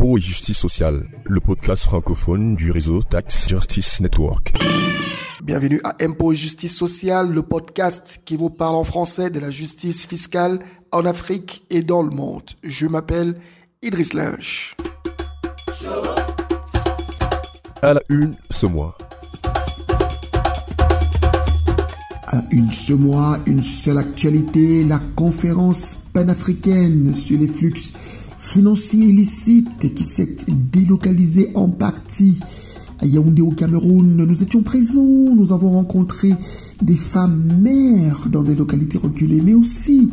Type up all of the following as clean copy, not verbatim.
Impôts et justice sociale, le podcast francophone du réseau Tax Justice Network. Bienvenue à Impôts et justice sociale, le podcast qui vous parle en français de la justice fiscale en Afrique et dans le monde. Je m'appelle Idriss Lynch. À la une ce mois. À une ce mois, une seule actualité, la conférence panafricaine sur les flux financiers illicites qui s'est délocalisée en partie à Yaoundé au Cameroun. Nous étions présents, nous avons rencontré des femmes mères dans des localités reculées, mais aussi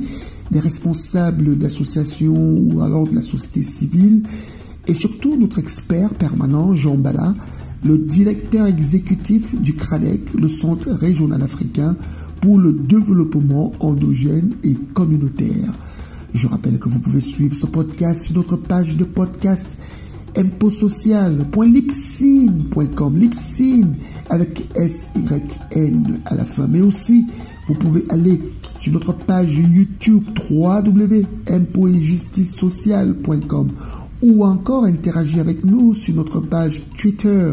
des responsables d'associations ou alors de la société civile, et surtout notre expert permanent, Jean Bala, le directeur exécutif du CRADEC, le Centre régional africain pour le développement endogène et communautaire. Je rappelle que vous pouvez suivre ce podcast sur notre page de podcast impotsocial.libsyn.com, Libsyn avec SYN à la fin. Mais aussi, vous pouvez aller sur notre page YouTube www.imposetjusticesocial.com ou encore interagir avec nous sur notre page Twitter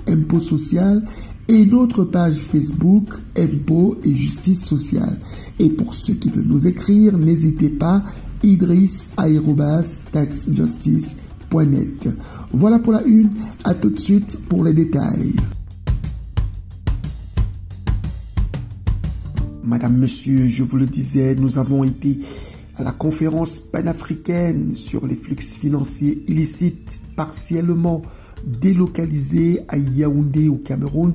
#impotsocial et notre page Facebook Impôts et Justice Sociale. Et pour ceux qui veulent nous écrire, n'hésitez pas, idriss@taxjustice.net. Voilà pour la une, à tout de suite pour les détails. Madame, Monsieur, je vous le disais, nous avons été à la conférence panafricaine sur les flux financiers illicites partiellement délocalisés à Yaoundé au Cameroun.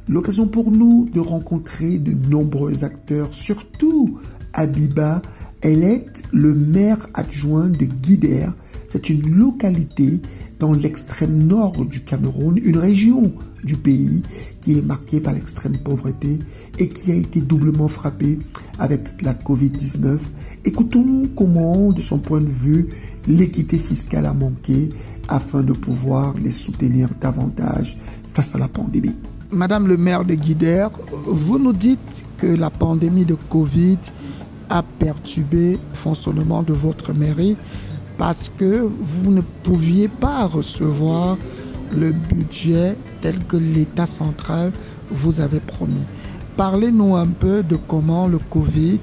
L'occasion pour nous de rencontrer de nombreux acteurs, surtout Abiba. Elle est le maire adjoint de Guider. C'est une localité dans l'extrême nord du Cameroun, une région du pays qui est marquée par l'extrême pauvreté et qui a été doublement frappée avec la Covid-19. Écoutons comment, de son point de vue, l'équité fiscale a manqué afin de pouvoir les soutenir davantage face à la pandémie. Madame le maire de Guider, vous nous dites que la pandémie de Covid a perturbé le fonctionnement de votre mairie parce que vous ne pouviez pas recevoir le budget tel que l'État central vous avait promis. Parlez-nous un peu de comment le Covid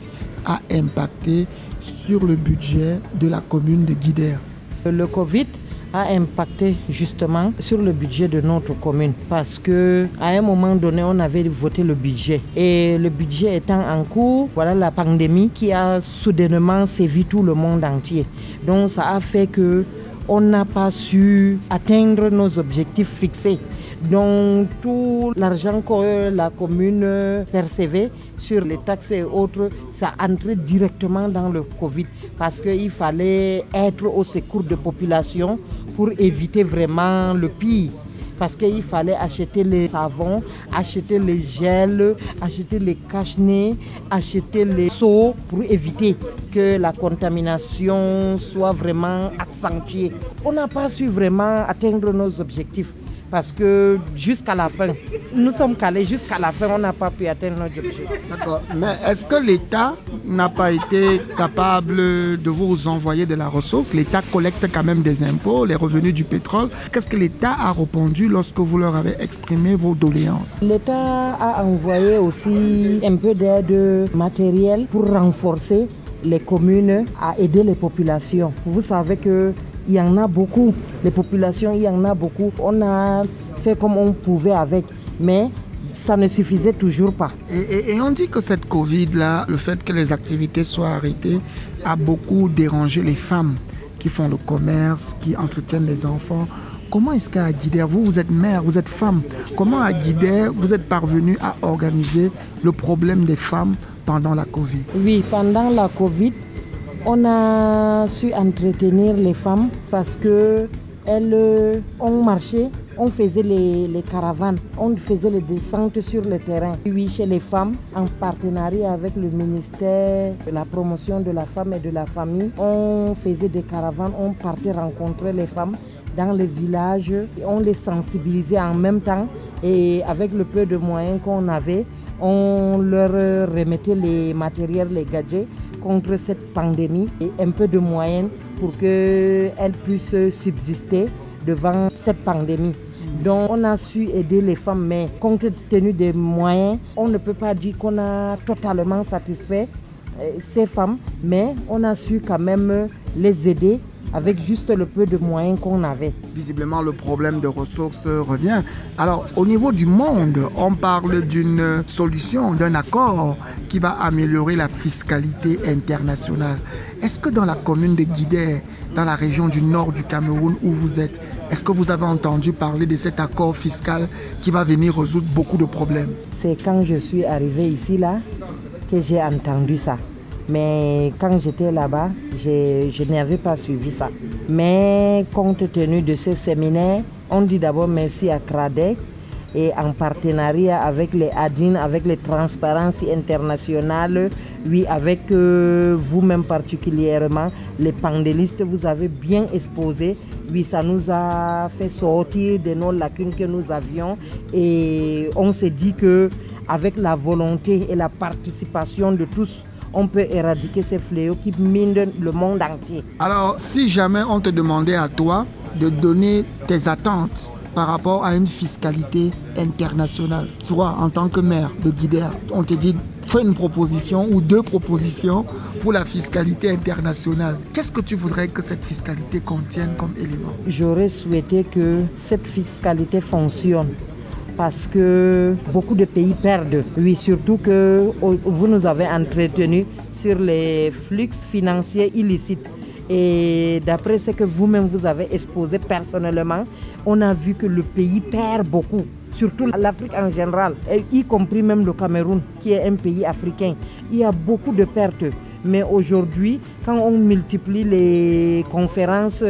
a impacté sur le budget de la commune de Guider. Le Covid a impacté justement sur le budget de notre commune parce que à un moment donné on avait voté le budget et le budget étant en cours, voilà la pandémie qui a soudainement sévi tout le monde entier. Donc ça a fait que on n'a pas su atteindre nos objectifs fixés. Donc tout l'argent que la commune percevait sur les taxes et autres, ça entrait directement dans le Covid parce qu'il fallait être au secours de population pour éviter vraiment le pire. Parce qu'il fallait acheter les savons, acheter les gels, acheter les cache-nez, acheter les seaux pour éviter que la contamination soit vraiment accentuée. On n'a pas su vraiment atteindre nos objectifs. Parce que jusqu'à la fin, nous sommes calés jusqu'à la fin, on n'a pas pu atteindre notre objectif. D'accord, mais est-ce que l'État n'a pas été capable de vous envoyer de la ressource? L'État collecte quand même des impôts, les revenus du pétrole. Qu'est-ce que l'État a répondu lorsque vous leur avez exprimé vos doléances? L'État a envoyé aussi un peu d'aide matérielle pour renforcer les communes à aider les populations. Vous savez que il y en a beaucoup, les populations, il y en a beaucoup. On a fait comme on pouvait avec, mais ça ne suffisait toujours pas. Et on dit que cette Covid-là, le fait que les activités soient arrêtées, a beaucoup dérangé les femmes qui font le commerce, qui entretiennent les enfants. Comment est-ce qu'à Guider, vous êtes mère, vous êtes femme, comment à Guider, vous êtes parvenue à organiser le problème des femmes pendant la Covid? Oui, pendant la Covid, on a su entretenir les femmes parce qu'elles ont marché, on faisait les caravanes, on faisait les descentes sur le terrain. Oui, chez les femmes, en partenariat avec le ministère de la promotion de la femme et de la famille, on faisait des caravanes, on partait rencontrer les femmes dans les villages, on les sensibilisait en même temps et avec le peu de moyens qu'on avait, on leur remettait les matériels, les gadgets contre cette pandémie et un peu de moyens pour qu'elles puissent subsister devant cette pandémie. Donc on a su aider les femmes, mais compte tenu des moyens, on ne peut pas dire qu'on a totalement satisfait ces femmes, mais on a su quand même les aider avec juste le peu de moyens qu'on avait. Visiblement, le problème de ressources revient. Alors, au niveau du monde, on parle d'une solution, d'un accord qui va améliorer la fiscalité internationale. Est-ce que dans la commune de Guidère, dans la région du nord du Cameroun où vous êtes, est-ce que vous avez entendu parler de cet accord fiscal qui va venir résoudre beaucoup de problèmes? C'est quand je suis arrivée ici là que j'ai entendu ça. Mais quand j'étais là-bas, je n'avais pas suivi ça. Mais compte tenu de ces séminaires, on dit d'abord merci à CRADEC et en partenariat avec les ADIN, avec les Transparency Internationales, oui, avec vous-même particulièrement, les panélistes, vous avez bien exposé. Oui, ça nous a fait sortir de nos lacunes que nous avions et on s'est dit qu'avec la volonté et la participation de tous, on peut éradiquer ces fléaux qui minent le monde entier. Alors, si jamais on te demandait à toi de donner tes attentes par rapport à une fiscalité internationale, toi, en tant que maire de Guidère, on te dit fais une proposition ou deux propositions pour la fiscalité internationale. Qu'est-ce que tu voudrais que cette fiscalité contienne comme élément? J'aurais souhaité que cette fiscalité fonctionne, parce que beaucoup de pays perdent. Oui, surtout que vous nous avez entretenu sur les flux financiers illicites. Et d'après ce que vous-même vous avez exposé personnellement, on a vu que le pays perd beaucoup. Surtout l'Afrique en général, y compris même le Cameroun, qui est un pays africain. Il y a beaucoup de pertes. Mais aujourd'hui, quand on multiplie les conférences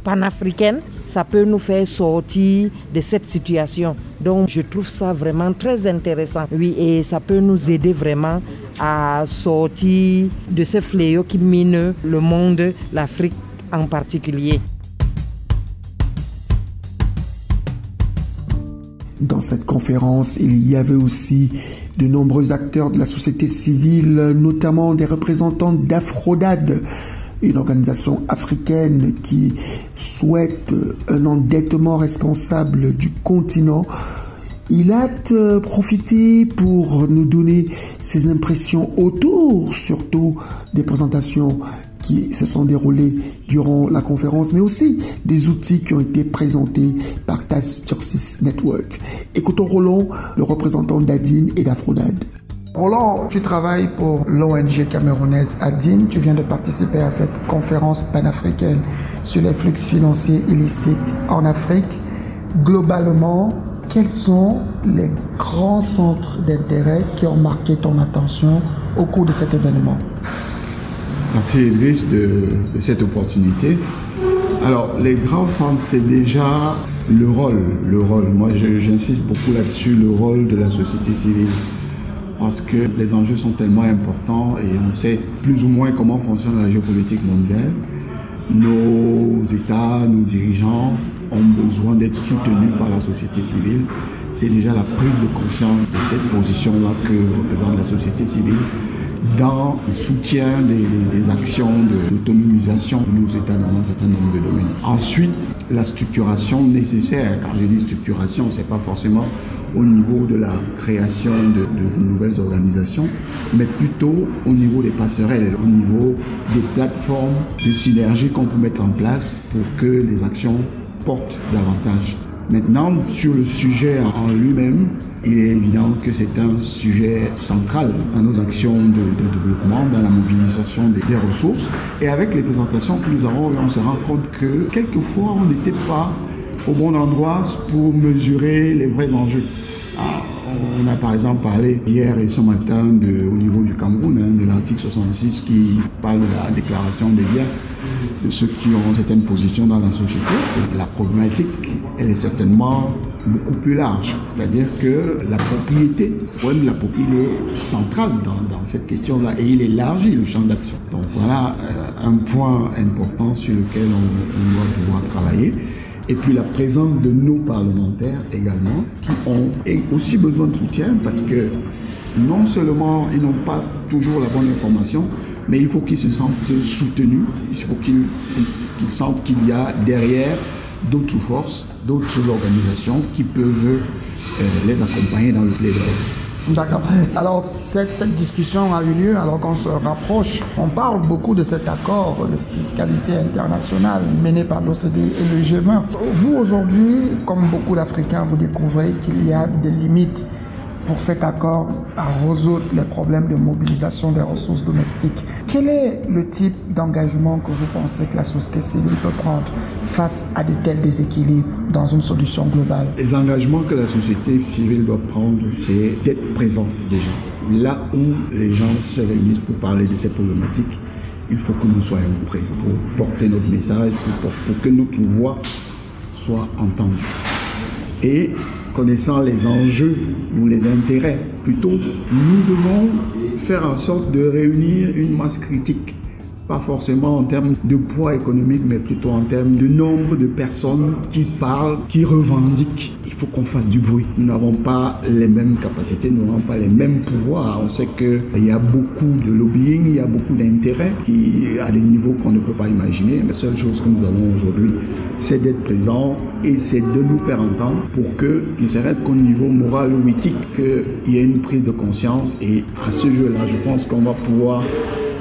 panafricaines, ça peut nous faire sortir de cette situation. Donc je trouve ça vraiment très intéressant. Oui, et ça peut nous aider vraiment à sortir de ce fléau qui mine le monde, l'Afrique en particulier. Dans cette conférence, il y avait aussi de nombreux acteurs de la société civile, notamment des représentants d'Afrodad, une organisation africaine qui souhaite un endettement responsable du continent. Il a profité pour nous donner ses impressions autour, surtout des présentations qui se sont déroulées durant la conférence, mais aussi des outils qui ont été présentés par Task Justice Network. Écoutons Roland, le représentant d'ADIN et d'Afrodad. Roland, tu travailles pour l'ONG camerounaise ADIN. Tu viens de participer à cette conférence panafricaine sur les flux financiers illicites en Afrique. Globalement, quels sont les grands centres d'intérêt qui ont marqué ton attention au cours de cet événement? Merci Idriss de cette opportunité. Alors, les grands centres, c'est déjà le rôle. Moi, j'insiste beaucoup là-dessus, le rôle de la société civile. Parce que les enjeux sont tellement importants et on sait plus ou moins comment fonctionne la géopolitique mondiale. Nos États, nos dirigeants ont besoin d'être soutenus par la société civile. C'est déjà la prise de conscience de cette position-là que représente la société civile dans le soutien des actions d'autonomisation de nos États dans un certain nombre de domaines. Ensuite, la structuration nécessaire. Quand je dis structuration, ce n'est pas forcément au niveau de la création de nouvelles organisations, mais plutôt au niveau des passerelles, au niveau des plateformes de synergie qu'on peut mettre en place pour que les actions portent davantage. Maintenant, sur le sujet en lui-même, il est évident que c'est un sujet central dans nos actions de développement, dans la mobilisation des ressources. Et avec les présentations que nous avons, on se rend compte que quelquefois, on n'était pas au bon endroit pour mesurer les vrais enjeux. On a par exemple parlé hier et ce matin au niveau du Cameroun, de l'article 66 qui parle de la déclaration des biens de ceux qui ont certaines positions dans la société. La problématique, elle est certainement beaucoup plus large. C'est-à-dire que la propriété, le problème de la propriété est central dans cette question-là et il élargit le champ d'action. Donc voilà un point important sur lequel on doit pouvoir travailler. Et puis la présence de nos parlementaires également, qui ont aussi besoin de soutien parce que non seulement ils n'ont pas toujours la bonne information, mais il faut qu'ils se sentent soutenus, il faut qu'ils sentent qu'il y a derrière d'autres forces, d'autres organisations qui peuvent les accompagner dans le plaidoyer. D'accord. Alors, cette discussion a eu lieu alors qu'on se rapproche. On parle beaucoup de cet accord de fiscalité internationale mené par l'OCDE et le G20. Vous, aujourd'hui, comme beaucoup d'Africains, vous découvrez qu'il y a des limites pour cet accord à résoudre les problèmes de mobilisation des ressources domestiques. Quel est le type d'engagement que vous pensez que la société civile peut prendre face à de tels déséquilibres dans une solution globale? Les engagements que la société civile doit prendre, c'est d'être présente déjà. Là où les gens se réunissent pour parler de ces problématiques, il faut que nous soyons présents pour porter notre message, pour que notre voix soit entendue. Et connaissant les enjeux ou les intérêts, plutôt, nous devons faire en sorte de réunir une masse critique. Pas forcément en termes de poids économique, mais plutôt en termes de nombre de personnes qui parlent, qui revendiquent. Il faut qu'on fasse du bruit. Nous n'avons pas les mêmes capacités, nous n'avons pas les mêmes pouvoirs. On sait qu'il y a beaucoup de lobbying, il y a beaucoup d'intérêts qui à des niveaux qu'on ne peut pas imaginer. La seule chose que nous avons aujourd'hui, c'est d'être présents et c'est de nous faire entendre pour que, ne serait-ce qu'au niveau moral ou éthique, qu'il y ait une prise de conscience. Et à ce jeu-là, je pense qu'on va pouvoir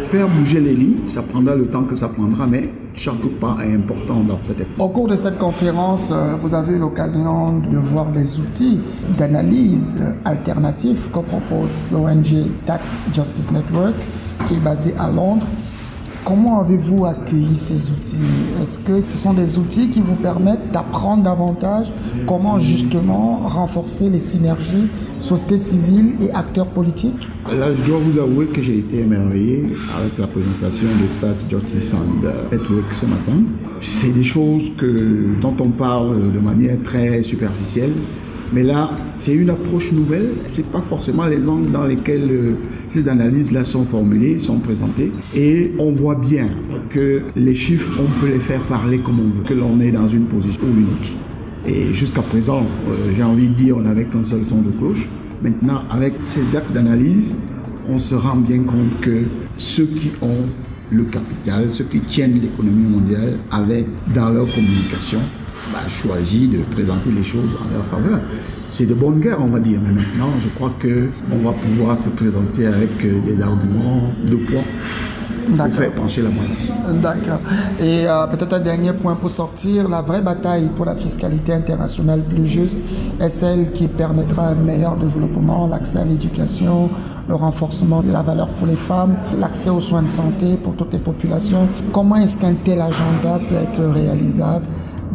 faire bouger les lignes. Ça prendra le temps que ça prendra, mais chaque pas est important dans cette époque. Au cours de cette conférence, vous avez eu l'occasion de voir des outils d'analyse alternatifs que propose l'ONG Tax Justice Network, qui est basée à Londres. Comment avez-vous accueilli ces outils? Est-ce que ce sont des outils qui vous permettent d'apprendre davantage comment justement renforcer les synergies société civile et acteurs politiques? Là, je dois vous avouer que j'ai été émerveillé avec la présentation de Tax Justice Network ce matin. C'est des choses dont on parle de manière très superficielle. Mais là, c'est une approche nouvelle. Ce n'est pas forcément les angles dans lesquels ces analyses-là sont formulées, sont présentées. Et on voit bien que les chiffres, on peut les faire parler comme on veut, que l'on est dans une position ou une autre. Et jusqu'à présent, j'ai envie de dire, on n'avait qu'un seul son de cloche. Maintenant, avec ces axes d'analyse, on se rend bien compte que ceux qui ont le capital, ceux qui tiennent l'économie mondiale, avaient dans leur communication choisi de présenter les choses en leur faveur. C'est de bonne guerre, on va dire. Mais maintenant, je crois qu'on va pouvoir se présenter avec des arguments de poids pour faire pencher la balance. D'accord. Et peut-être un dernier point pour sortir. La vraie bataille pour la fiscalité internationale plus juste est celle qui permettra un meilleur développement, l'accès à l'éducation, le renforcement de la valeur pour les femmes, l'accès aux soins de santé pour toutes les populations. Comment est-ce qu'un tel agenda peut être réalisable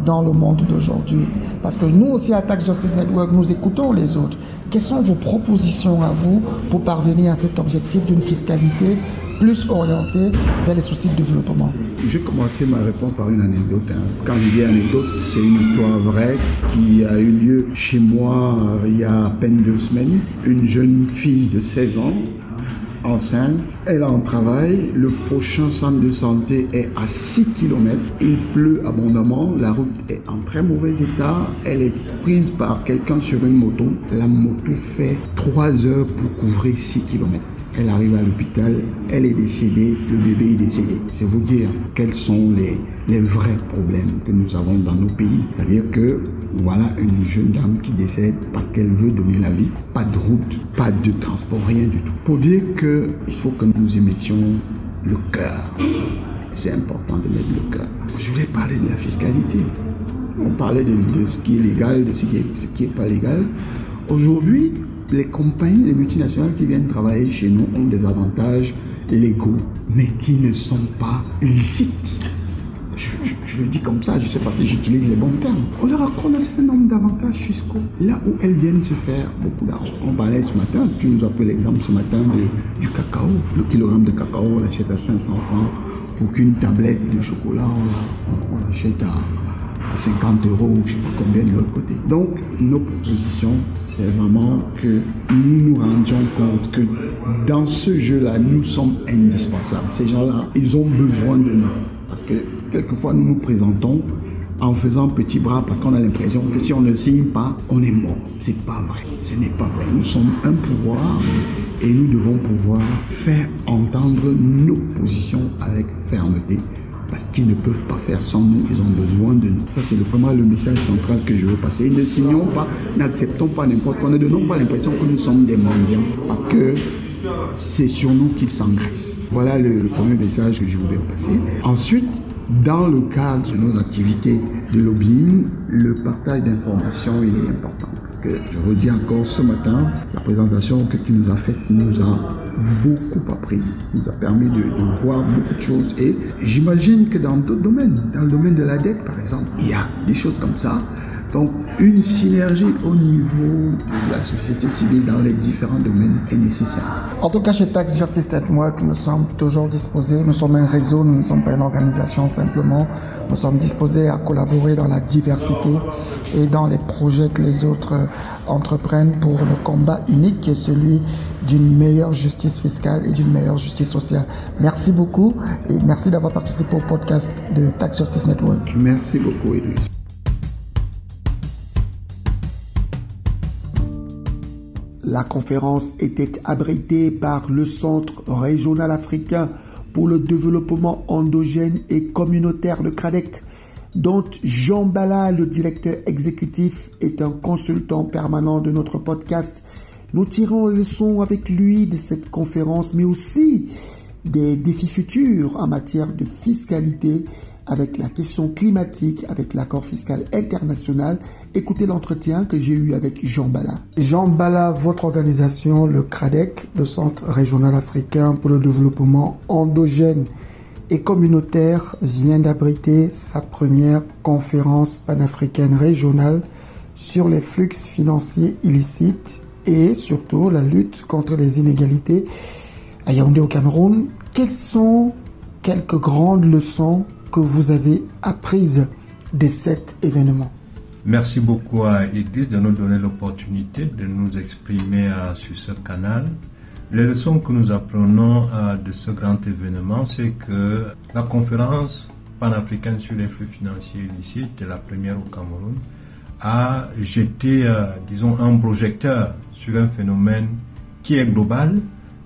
dans le monde d'aujourd'hui? Parce que nous aussi à Tax Justice Network, nous écoutons les autres. Quelles sont vos propositions à vous pour parvenir à cet objectif d'une fiscalité plus orientée vers les soucis de développement? Je vais commencer ma réponse par une anecdote. Quand je dis anecdote, c'est une histoire vraie qui a eu lieu chez moi il y a à peine 2 semaines. Une jeune fille de 16 ans, enceinte, elle est en travail, le prochain centre de santé est à 6 km, il pleut abondamment, la route est en très mauvais état, elle est prise par quelqu'un sur une moto, la moto fait 3 heures pour couvrir 6 km. Elle arrive à l'hôpital, elle est décédée, le bébé est décédé. C'est vous dire quels sont les vrais problèmes que nous avons dans nos pays. C'est-à-dire que voilà une jeune dame qui décède parce qu'elle veut donner la vie. Pas de route, pas de transport, rien du tout. Pour dire qu'il faut que nous y mettions le cœur. C'est important de mettre le cœur. Je voulais parler de la fiscalité. On parlait de ce qui est légal, de ce qui n'est pas légal. Aujourd'hui, les compagnies, les multinationales qui viennent travailler chez nous ont des avantages légaux, mais qui ne sont pas licites. Je le dis comme ça, je ne sais pas si j'utilise les bons termes. On leur accorde un certain nombre d'avantages fiscaux, là où elles viennent se faire beaucoup d'argent. On parlait ce matin, tu nous as pris l'exemple ce matin du cacao. Le kilogramme de cacao, on l'achète à 500 francs, pour qu'une tablette de chocolat, on l'achète à 50 euros, je ne sais pas combien de l'autre côté. Donc, nos propositions, c'est vraiment que nous nous rendions compte que dans ce jeu-là, nous sommes indispensables. Ces gens-là, ils ont besoin de nous. Parce que quelquefois, nous nous présentons en faisant petit bras parce qu'on a l'impression que si on ne signe pas, on est mort. C'est pas vrai. Ce n'est pas vrai. Nous sommes un pouvoir et nous devons pouvoir faire entendre nos positions avec fermeté parce qu'ils ne peuvent pas faire sans nous, ils ont besoin de nous. Ça, c'est vraiment le message central que je veux passer. Ne signons pas, n'acceptons pas n'importe quoi, ne donnons pas l'impression que nous sommes des mendiants parce que c'est sur nous qu'ils s'engraissent. Voilà le premier message que je voulais passer. Ensuite, dans le cadre de nos activités de lobbying, le partage d'informations il est important. Parce que je redis encore ce matin, la présentation que tu nous as faite nous a beaucoup appris, nous a permis de voir beaucoup de choses. Et j'imagine que dans d'autres domaines, dans le domaine de la dette par exemple, il y a des choses comme ça. Donc, une synergie au niveau de la société civile dans les différents domaines est nécessaire. En tout cas, chez Tax Justice Network, nous sommes toujours disposés. Nous sommes un réseau, nous ne sommes pas une organisation simplement. Nous sommes disposés à collaborer dans la diversité et dans les projets que les autres entreprennent pour le combat unique qui est celui d'une meilleure justice fiscale et d'une meilleure justice sociale. Merci beaucoup et merci d'avoir participé au podcast de Tax Justice Network. Merci beaucoup, Idriss. La conférence était abritée par le Centre régional africain pour le développement endogène et communautaire, le CRADEC, dont Jean Bala, le directeur exécutif, est un consultant permanent de notre podcast. Nous tirons les leçons avec lui de cette conférence, mais aussi des défis futurs en matière de fiscalité, avec la question climatique, avec l'accord fiscal international. Écoutez l'entretien que j'ai eu avec Jean Bala. Jean Bala, votre organisation, le CRADEC, le Centre régional africain pour le développement endogène et communautaire, vient d'abriter sa première conférence panafricaine régionale sur les flux financiers illicites et surtout la lutte contre les inégalités à Yaoundé au Cameroun. Quelles sont quelques grandes leçons que vous avez apprises de cet événement? Merci beaucoup à Idriss de nous donner l'opportunité de nous exprimer sur ce canal. Les leçons que nous apprenons de ce grand événement, c'est que la conférence panafricaine sur les flux financiers illicites, la première au Cameroun, a jeté, un projecteur sur un phénomène qui est global,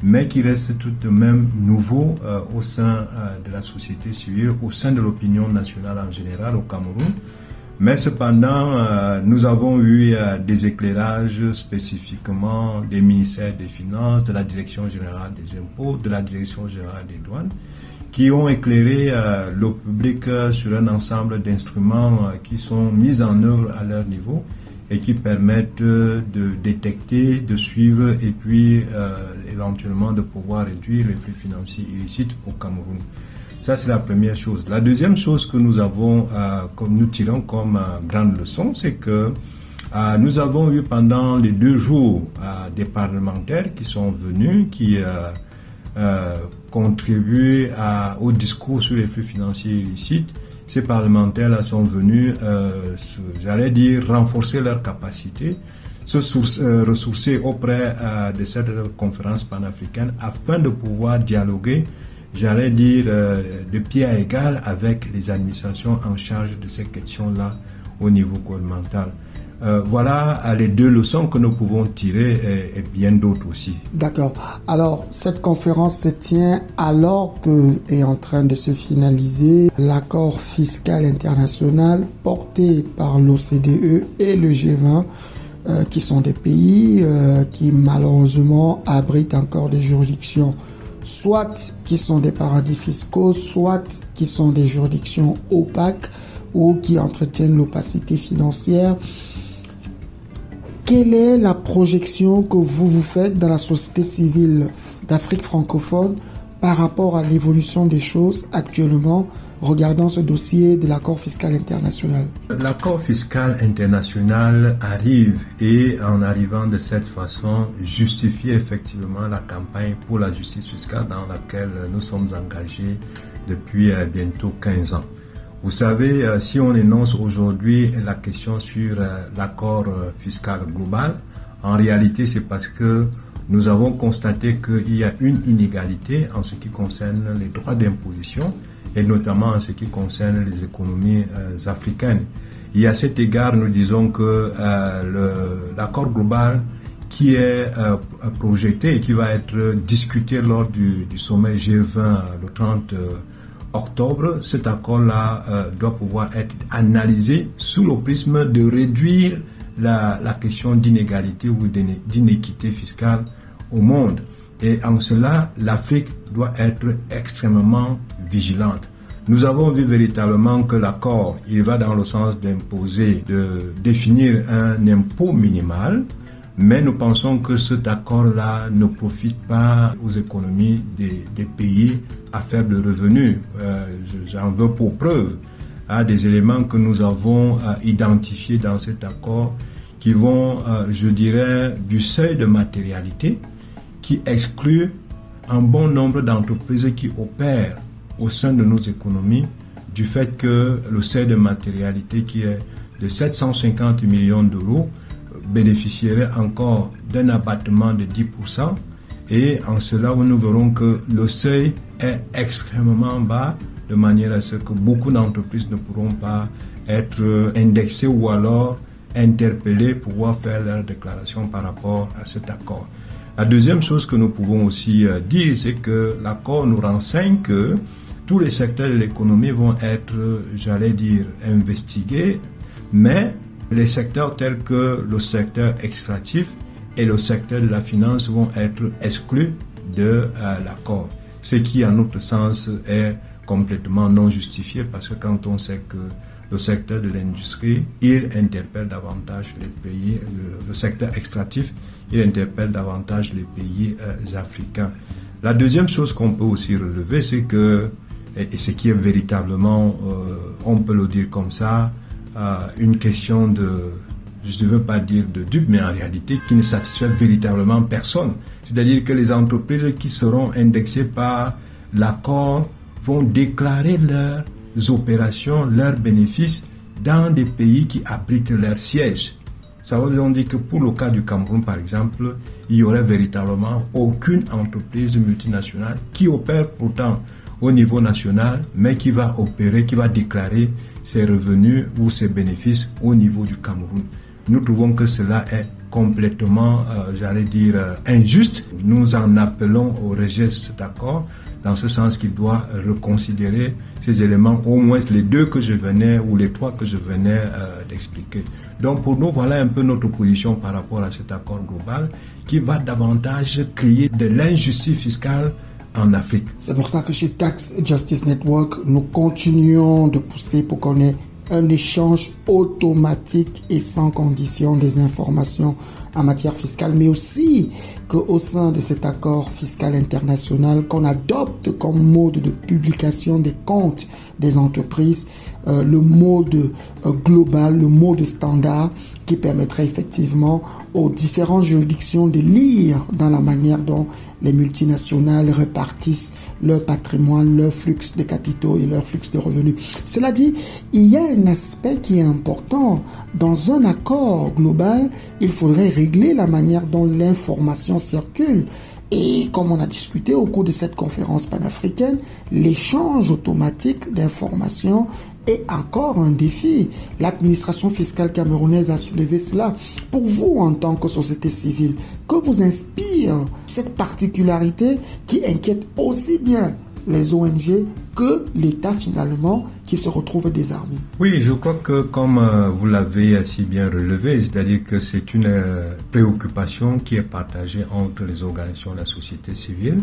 mais qui reste tout de même nouveau au sein de la société civile, au sein de l'opinion nationale en général au Cameroun. Mais cependant, nous avons eu des éclairages spécifiquement des ministères des Finances, de la Direction générale des impôts, de la Direction générale des douanes, qui ont éclairé le public sur un ensemble d'instruments qui sont mis en œuvre à leur niveau et qui permettent de détecter, de suivre et puis éventuellement de pouvoir réduire les flux financiers illicites au Cameroun. Ça, c'est la première chose. La deuxième chose que nous avons, comme nous tirons comme grande leçon, c'est que nous avons eu pendant les 2 jours des parlementaires qui sont venus, qui contribuent au discours sur les flux financiers illicites. Ces parlementaires-là sont venus, j'allais dire, renforcer leurs capacités, se ressourcer auprès de cette conférence panafricaine afin de pouvoir dialoguer, j'allais dire, de pied à égal avec les administrations en charge de ces questions-là au niveau gouvernemental. Voilà les 2 leçons que nous pouvons tirer et bien d'autres aussi. D'accord. Alors, cette conférence se tient alors que est en train de se finaliser l'accord fiscal international porté par l'OCDE et le G20, qui sont des pays qui malheureusement abritent encore des juridictions, soit qui sont des paradis fiscaux, soit qui sont des juridictions opaques ou qui entretiennent l'opacité financière. Quelle est la projection que vous faites dans la société civile d'Afrique francophone par rapport à l'évolution des choses actuellement, regardant ce dossier de l'accord fiscal international? L'accord fiscal international arrive et en arrivant de cette façon justifie effectivement la campagne pour la justice fiscale dans laquelle nous sommes engagés depuis bientôt 15 ans. Vous savez, si on énonce aujourd'hui la question sur l'accord fiscal global, en réalité c'est parce que nous avons constaté qu'il y a une inégalité en ce qui concerne les droits d'imposition et notamment en ce qui concerne les économies africaines. Et à cet égard, nous disons que l'accord global qui est projeté et qui va être discuté lors du sommet G20 le 30 octobre, cet accord-là doit pouvoir être analysé sous le prisme de réduire la question d'inégalité ou d'inéquité fiscale au monde. Et en cela, l'Afrique doit être extrêmement vigilante. Nous avons vu véritablement que l'accord, il va dans le sens d'imposer, de définir un impôt minimal, mais nous pensons que cet accord-là ne profite pas aux économies des pays à faible revenu. J'en veux pour preuve des éléments que nous avons identifiés dans cet accord qui vont, je dirais, du seuil de matérialité qui exclut un bon nombre d'entreprises qui opèrent au sein de nos économies du fait que le seuil de matérialité qui est de 750 millions d'euros bénéficierait encore d'un abattement de 10%, et en cela nous verrons que le seuil est extrêmement bas de manière à ce que beaucoup d'entreprises ne pourront pas être indexées ou alors interpellées pour pouvoir faire leur déclaration par rapport à cet accord. La deuxième chose que nous pouvons aussi dire, c'est que l'accord nous renseigne que tous les secteurs de l'économie vont être, j'allais dire, investigués, mais les secteurs tels que le secteur extractif et le secteur de la finance vont être exclus de l'accord. Ce qui, à notre sens, est complètement non justifié parce que quand on sait que le secteur de l'industrie, il interpelle davantage les pays, le secteur extractif, il interpelle davantage les pays africains. La deuxième chose qu'on peut aussi relever, c'est que, et ce qui est véritablement, on peut le dire comme ça, une question de, je ne veux pas dire de dupe, mais en réalité qui ne satisfait véritablement personne. C'est-à-dire que les entreprises qui seront indexées par l'accord vont déclarer leurs opérations, leurs bénéfices dans des pays qui abritent leurs sièges. Ça veut donc dire que pour le cas du Cameroun, par exemple, il n'y aurait véritablement aucune entreprise multinationale qui opère pourtant au niveau national, mais qui va opérer, qui va déclarer ses revenus ou ses bénéfices au niveau du Cameroun. Nous trouvons que cela est complètement, j'allais dire, injuste. Nous en appelons au rejet de cet accord, dans ce sens qu'il doit reconsidérer ces éléments, au moins les deux que je venais, ou les trois que je venais d'expliquer. Donc pour nous, voilà un peu notre position par rapport à cet accord global, qui va davantage créer de l'injustice fiscale en Afrique. C'est pour ça que chez Tax Justice Network, nous continuons de pousser pour qu'on ait un échange automatique et sans condition des informations en matière fiscale, mais aussi qu'au sein de cet accord fiscal international, qu'on adopte comme mode de publication des comptes des entreprises le mode global, le mode standard qui permettrait effectivement aux différentes juridictions de lire dans la manière dont les multinationales répartissent leur patrimoine, leur flux de capitaux et leur flux de revenus. Cela dit, il y a un aspect qui est important. Dans un accord global, il faudrait régler la manière dont l'information circule. Et comme on a discuté au cours de cette conférence panafricaine, l'échange automatique d'informations est encore un défi. L'administration fiscale camerounaise a soulevé cela. Pour vous, en tant que société civile, que vous inspire cette particularité qui inquiète aussi bien les ONG que l'État finalement qui se retrouve désarmé? Oui, je crois que comme vous l'avez assez bien relevé, c'est-à-dire que c'est une préoccupation qui est partagée entre les organisations de la société civile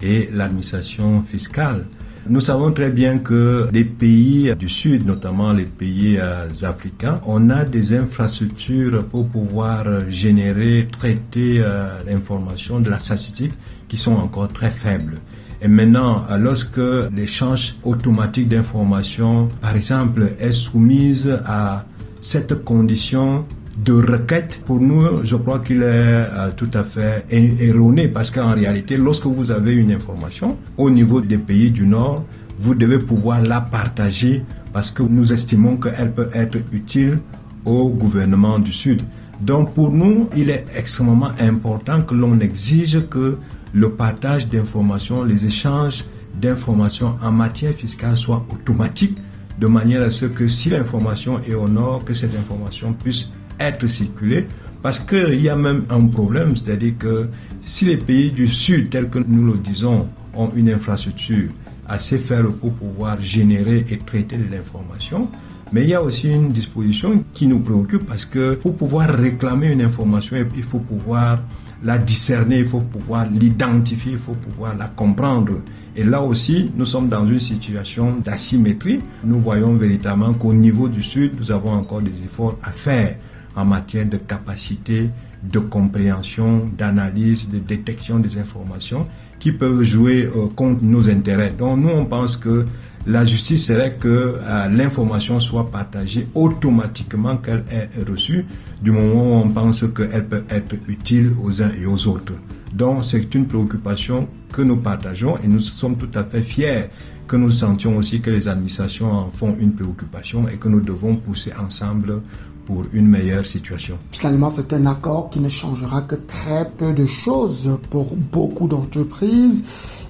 et l'administration fiscale. Nous savons très bien que les pays du Sud, notamment les pays africains, on a des infrastructures pour pouvoir générer, traiter l'information de la statistique qui sont encore très faibles. Et maintenant, lorsque l'échange automatique d'informations, par exemple, est soumise à cette condition de requête, pour nous, je crois qu'il est tout à fait erroné parce qu'en réalité, lorsque vous avez une information au niveau des pays du Nord, vous devez pouvoir la partager parce que nous estimons qu'elle peut être utile au gouvernement du Sud. Donc pour nous, il est extrêmement important que l'on exige que le partage d'informations, les échanges d'informations en matière fiscale soient automatiques, de manière à ce que si l'information est au nord, que cette information puisse être circulée Parce qu'il y a même un problème, c'est-à-dire que si les pays du Sud, tels que nous le disons, ont une infrastructure assez faible pour pouvoir générer et traiter de l'information, mais il y a aussi une disposition qui nous préoccupe parce que pour pouvoir réclamer une information, il faut pouvoir la discerner, il faut pouvoir l'identifier, il faut pouvoir la comprendre. Et là aussi, nous sommes dans une situation d'asymétrie. Nous voyons véritablement qu'au niveau du Sud, nous avons encore des efforts à faire en matière de capacité, de compréhension, d'analyse, de détection des informations qui peuvent jouer contre nos intérêts. Donc nous, on pense que la justice serait que l'information soit partagée automatiquement qu'elle est reçue du moment où on pense qu'elle peut être utile aux uns et aux autres. Donc c'est une préoccupation que nous partageons et nous sommes tout à fait fiers que nous sentions aussi que les administrations en font une préoccupation et que nous devons pousser ensemble pour une meilleure situation. Finalement, c'est un accord qui ne changera que très peu de choses pour beaucoup d'entreprises.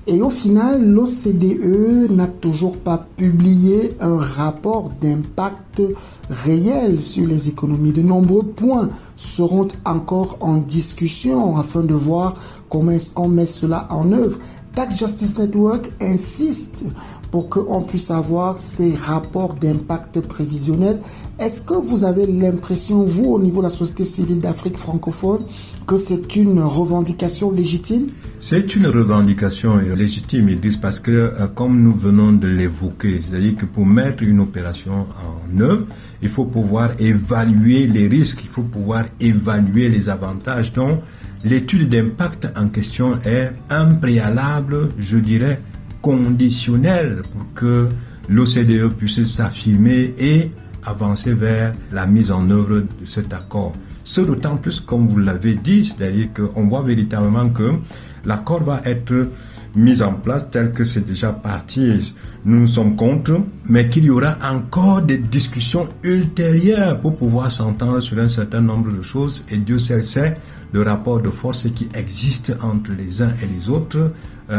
Et au final, l'OCDE n'a toujours pas publié un rapport d'impact réel sur les économies. De nombreux points seront encore en discussion afin de voir comment est-ce qu'on met cela en œuvre. Tax Justice Network insiste pour qu'on puisse avoir ces rapports d'impact prévisionnel. Est-ce que vous avez l'impression, vous, au niveau de la société civile d'Afrique francophone, que c'est une revendication légitime? C'est une revendication légitime, ils disent, parce que, comme nous venons de l'évoquer, c'est-à-dire que pour mettre une opération en œuvre, il faut pouvoir évaluer les risques, il faut pouvoir évaluer les avantages. Donc, l'étude d'impact en question est un préalable, je dirais, conditionnel pour que l'OCDE puisse s'affirmer et avancer vers la mise en œuvre de cet accord. Ce d'autant plus, comme vous l'avez dit, c'est-à-dire qu'on voit véritablement que l'accord va être mis en place tel que c'est déjà parti. Nous sommes contre, mais qu'il y aura encore des discussions ultérieures pour pouvoir s'entendre sur un certain nombre de choses. Et Dieu seul sait le rapport de force qui existe entre les uns et les autres.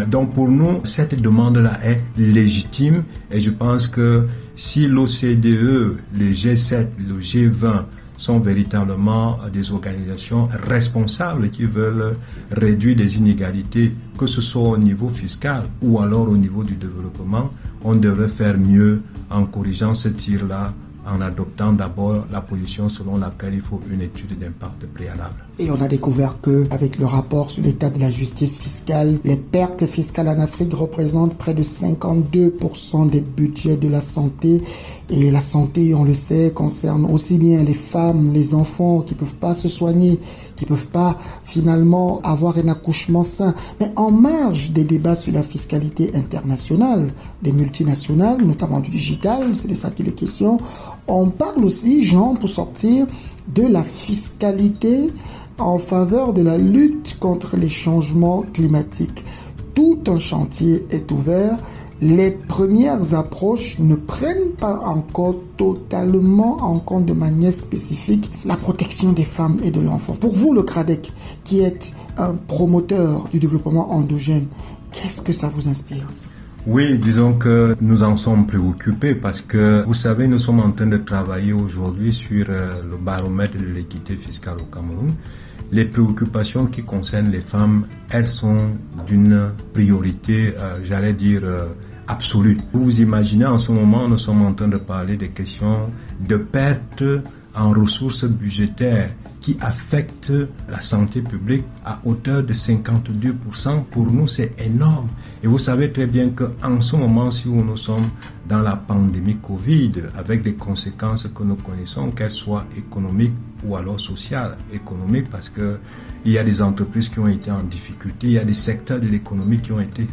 Donc pour nous, cette demande-là est légitime et je pense que si l'OCDE, le G7, le G20 sont véritablement des organisations responsables qui veulent réduire les inégalités, que ce soit au niveau fiscal ou alors au niveau du développement, on devrait faire mieux en corrigeant ce tir-là, en adoptant d'abord la position selon laquelle il faut une étude d'impact préalable. Et on a découvert que, avec le rapport sur l'état de la justice fiscale, les pertes fiscales en Afrique représentent près de 52% des budgets de la santé. Et la santé, on le sait, concerne aussi bien les femmes, les enfants qui peuvent pas se soigner, qui peuvent pas finalement avoir un accouchement sain. Mais en marge des débats sur la fiscalité internationale, des multinationales, notamment du digital, c'est de ça qu'il est question, on parle aussi, Jean, pour sortir de la fiscalité en faveur de la lutte contre les changements climatiques. Tout un chantier est ouvert. Les premières approches ne prennent pas encore totalement en compte de manière spécifique la protection des femmes et de l'enfant. Pour vous, le CRADEC, qui est un promoteur du développement endogène, qu'est-ce que ça vous inspire ? Oui, disons que nous en sommes préoccupés parce que, vous savez, nous sommes en train de travailler aujourd'hui sur le baromètre de l'équité fiscale au Cameroun. Les préoccupations qui concernent les femmes, elles sont d'une priorité, j'allais dire, absolue. Vous vous imaginez, en ce moment, nous sommes en train de parler des questions de perte en ressources budgétaires qui affectent la santé publique à hauteur de 52%. Pour nous, c'est énorme. Et vous savez très bien qu'en ce moment, si nous sommes dans la pandémie Covid, avec des conséquences que nous connaissons, qu'elles soient économiques ou alors sociales, économiques parce que il y a des entreprises qui ont été en difficulté, il y a des secteurs de l'économie qui ont été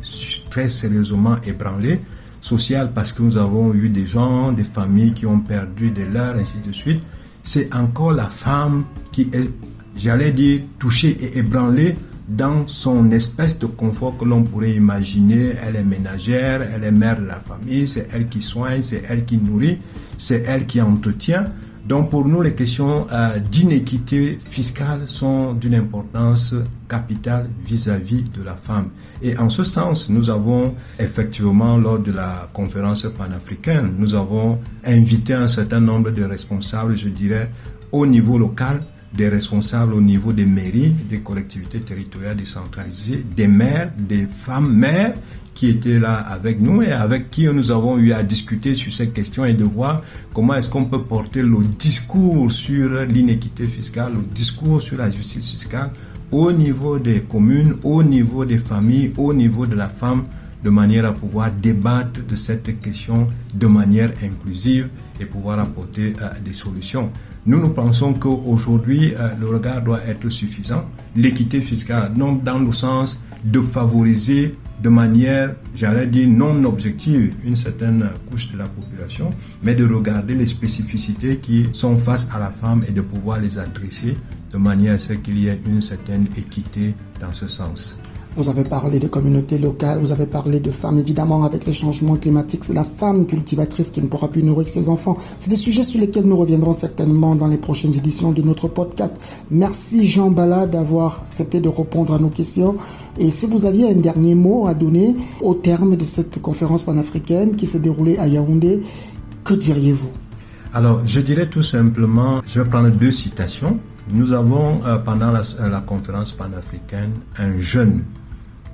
très sérieusement ébranlés, social parce que nous avons eu des gens, des familles qui ont perdu des leurs, ainsi de suite. C'est encore la femme qui est, j'allais dire, touchée et ébranlée dans son espèce de confort que l'on pourrait imaginer. Elle est ménagère, elle est mère de la famille, c'est elle qui soigne, c'est elle qui nourrit, c'est elle qui entretient. Donc pour nous, les questions d'inéquité fiscale sont d'une importance capitale vis-à-vis de la femme. Et en ce sens, nous avons effectivement, lors de la conférence panafricaine, nous avons invité un certain nombre de responsables, je dirais, au niveau local, des responsables au niveau des mairies, des collectivités territoriales décentralisées, des maires, des femmes mères qui étaient là avec nous et avec qui nous avons eu à discuter sur ces questions et de voir comment est-ce qu'on peut porter le discours sur l'inéquité fiscale, le discours sur la justice fiscale au niveau des communes, au niveau des familles, au niveau de la femme, de manière à pouvoir débattre de cette question de manière inclusive et pouvoir apporter des solutions. Nous pensons qu'aujourd'hui, le regard doit être suffisant. L'équité fiscale, non dans le sens de favoriser de manière, j'allais dire, non objective une certaine couche de la population, mais de regarder les spécificités qui sont face à la femme et de pouvoir les adresser de manière à ce qu'il y ait une certaine équité dans ce sens. Vous avez parlé de communautés locales, vous avez parlé de femmes. Évidemment, avec les changements climatiques, c'est la femme cultivatrice qui ne pourra plus nourrir ses enfants. C'est des sujets sur lesquels nous reviendrons certainement dans les prochaines éditions de notre podcast. Merci Jean Bala d'avoir accepté de répondre à nos questions. Et si vous aviez un dernier mot à donner au terme de cette conférence panafricaine qui s'est déroulée à Yaoundé, que diriez-vous? Alors, je dirais tout simplement, je vais prendre 2 citations. Nous avons, pendant la conférence panafricaine, un jeune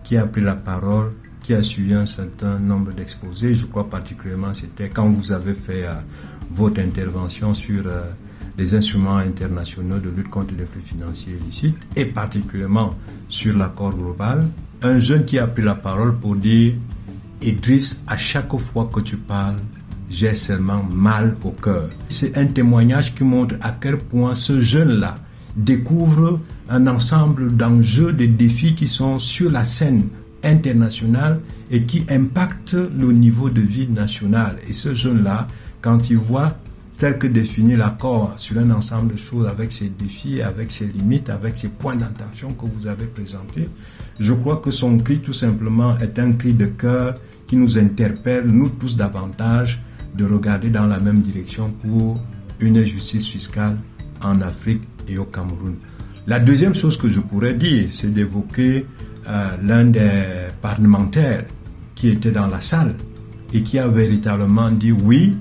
qui a pris la parole, qui a suivi un certain nombre d'exposés. Je crois particulièrement, c'était quand vous avez fait votre intervention sur les instruments internationaux de lutte contre les flux financiers illicites et particulièrement sur l'accord global. Un jeune qui a pris la parole pour dire « Idriss, à chaque fois que tu parles, j'ai seulement mal au cœur ». C'est un témoignage qui montre à quel point ce jeune-là découvre un ensemble d'enjeux, de défis qui sont sur la scène internationale et qui impactent le niveau de vie national. Et ce jeune-là, quand il voit tel que défini l'accord sur un ensemble de choses avec ses défis, avec ses limites, avec ses points d'attention que vous avez présentés, je crois que son cri tout simplement est un cri de cœur qui nous interpelle, nous tous davantage, de regarder dans la même direction pour une justice fiscale en Afrique et au Cameroun. La deuxième chose que je pourrais dire, c'est d'évoquer l'un des parlementaires qui était dans la salle et qui a véritablement dit oui,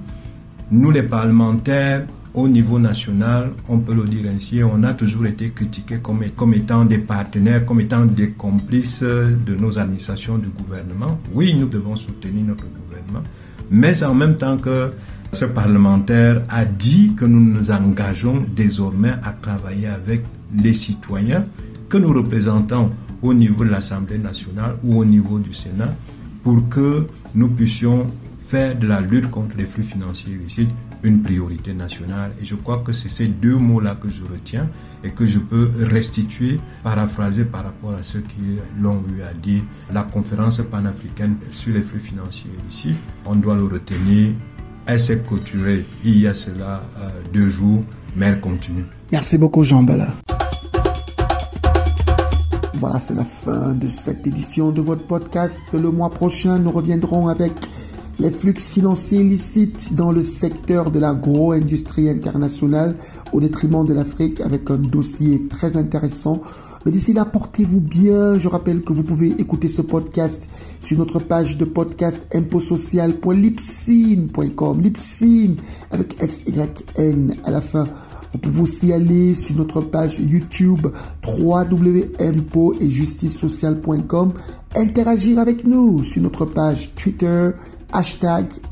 nous les parlementaires au niveau national, on peut le dire ainsi, on a toujours été critiqués comme étant des partenaires, comme étant des complices de nos administrations du gouvernement. Oui, nous devons soutenir notre gouvernement, mais en même temps que ce parlementaire a dit que nous nous engageons désormais à travailler avec les citoyens que nous représentons au niveau de l'Assemblée nationale ou au niveau du Sénat pour que nous puissions faire de la lutte contre les flux financiers illicites une priorité nationale. Et je crois que c'est ces 2 mots-là que je retiens et que je peux restituer, paraphraser par rapport à ceux qui l'ont eu à dire. La conférence panafricaine sur les flux financiers illicites, on doit le retenir. Elle s'est clôturée il y a cela 2 jours, mais elle continue. Merci beaucoup Jean Bala. Voilà, c'est la fin de cette édition de votre podcast. Le mois prochain, nous reviendrons avec les flux financiers illicites dans le secteur de l'agro-industrie internationale au détriment de l'Afrique avec un dossier très intéressant. Mais d'ici là, portez-vous bien. Je rappelle que vous pouvez écouter ce podcast sur notre page de podcast impotsocial.libsyn.com. Libsyn avec S-Y-N à la fin. Vous pouvez aussi aller sur notre page YouTube www.imposetjusticesociale.com. Interagir avec nous sur notre page Twitter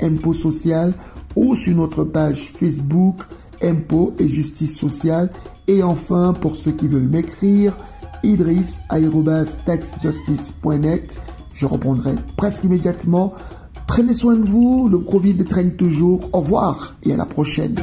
#impotsocial ou sur notre page Facebook Impôts et Justice Sociale. Et enfin, pour ceux qui veulent m'écrire, idriss@taxjustice.net. Je répondrai presque immédiatement. Prenez soin de vous, le Covid traîne toujours. Au revoir et à la prochaine.